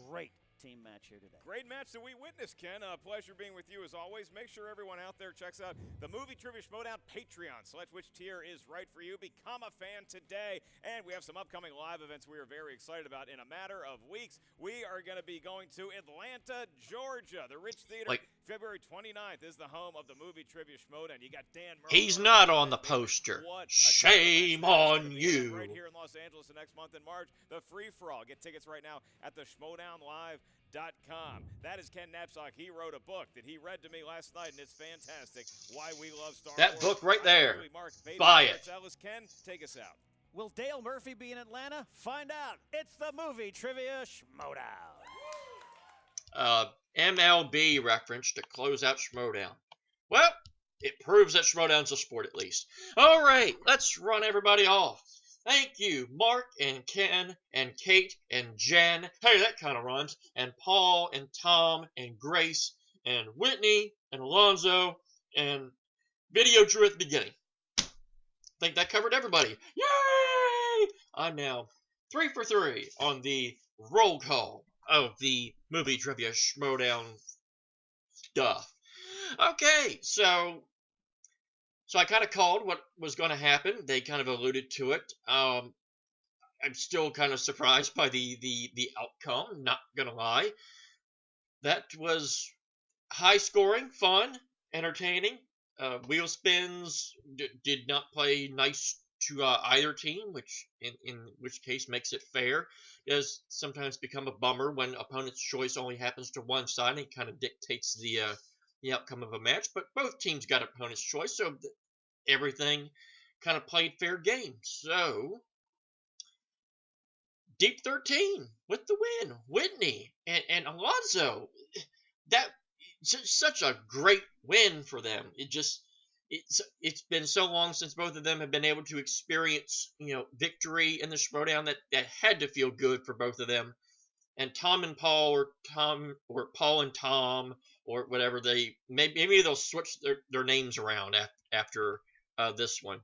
Great team match here today. Great match that we witnessed, Ken. Pleasure being with you as always. Make sure everyone out there checks out the Movie Trivia Schmoedown Patreon. Select which tier is right for you. Become a fan today. And we have some upcoming live events we are very excited about. In a matter of weeks, we are going to be going to Atlanta, Georgia. The Rich Theater, February 29th, is the home of the Movie Trivia Schmoedown. You got Dan Murray. He's not on the poster. Shame on you. Right here in Los Angeles the next month in March, the free-for-all. Get tickets right now at the schmoedownlive.com. That is Ken Napzok. He wrote a book that he read to me last night, and it's fantastic. Why We Love Star Wars. That book right there. Mark Buy it. Ellis. Ken, take us out. Will Dale Murphy be in Atlanta? Find out. It's the Movie Trivia Schmoedown. MLB reference to close out Schmoedown. Well, it proves that Schmoedown's a sport at least. All right, let's run everybody off. Thank you, Mark and Ken and Kate and Jen. Hey, that kind of rhymes. And Paul and Tom and Grace and Whitney and Alonzo and Video Drew at the beginning. I think that covered everybody. Yay! I'm now 3 for 3 on the roll call of the Movie Trivia Schmoedown stuff. Okay, so I kind of called what was going to happen. They kind of alluded to it. I'm still kind of surprised by the outcome, not going to lie. That was high scoring, fun, entertaining. Wheel spins did not play nice to either team, which in which case makes it fair. It does sometimes become a bummer when opponent's choice only happens to one side and it kind of dictates the outcome of a match. But both teams got opponent's choice, so everything kind of played fair game. So Deep 13 with the win. Whitney and Alonzo. That such a great win for them. It just it's been so long since both of them have been able to experience, victory in the Schmoedown that had to feel good for both of them. And Tom and Paul, or Paul and Tom, or whatever, maybe they'll switch their names around after this one.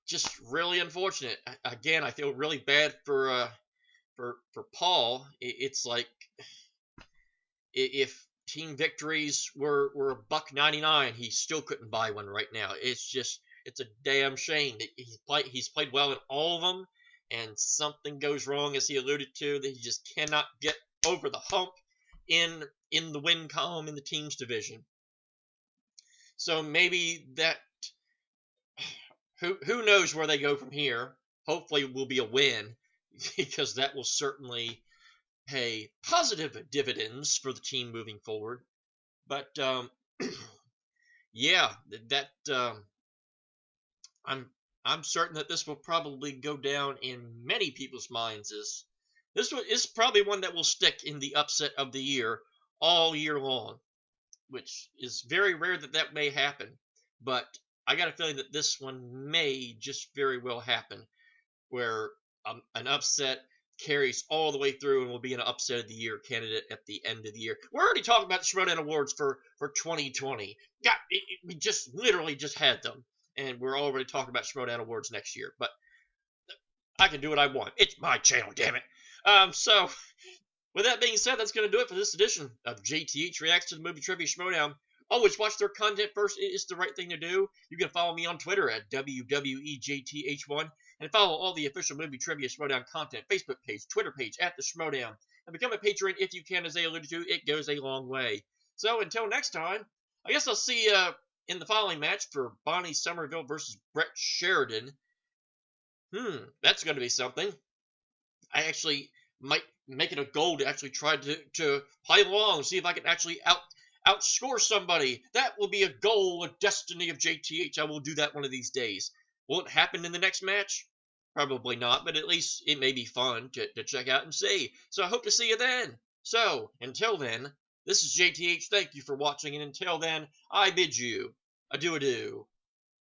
Just really unfortunate. Again, I feel really bad for Paul. It's like if team victories were $1.99, he still couldn't buy one right now. It's a damn shame. He's played well in all of them, and something goes wrong, as he alluded to, that he just cannot get over the hump in the win column in the teams division. So maybe that, who knows where they go from here. Hopefully it will be a win, because that will certainly pay positive dividends for the team moving forward. But yeah, I'm certain that this will probably go down in many people's minds as this one is probably one that will stick in the upset of the year all year long, which is very rare that may happen. But I got a feeling that this one may just very well happen, where an upset carries all the way through and will be an upset of the year candidate at the end of the year. We're already talking about the Schmoedown Awards for 2020. We just literally just had them, and we're already talking about Schmoedown Awards next year. But I can do what I want. It's my channel, damn it. So with that being said, that's going to do it for this edition of JTH Reacts to the Movie Trivia Schmoedown. Always watch their content first. It's the right thing to do. You can follow me on Twitter at WWEJTH1 and follow all the official Movie Trivia Schmoedown content, Facebook page, Twitter page at the Schmoedown. And become a patron if you can, as I alluded to. It goes a long way. So until next time, I guess I'll see you in the following match for Bonnie Somerville versus Brett Sheridan. That's going to be something. I actually might make it a goal to actually try to play along, see if I can actually outscore somebody. That will be a goal, a destiny of JTH. I will do that one of these days. Will it happen in the next match? Probably not, but at least it may be fun to check out and see. So I hope to see you then. So, until then, this is JTH. Thank you for watching, and until then, I bid you adieu.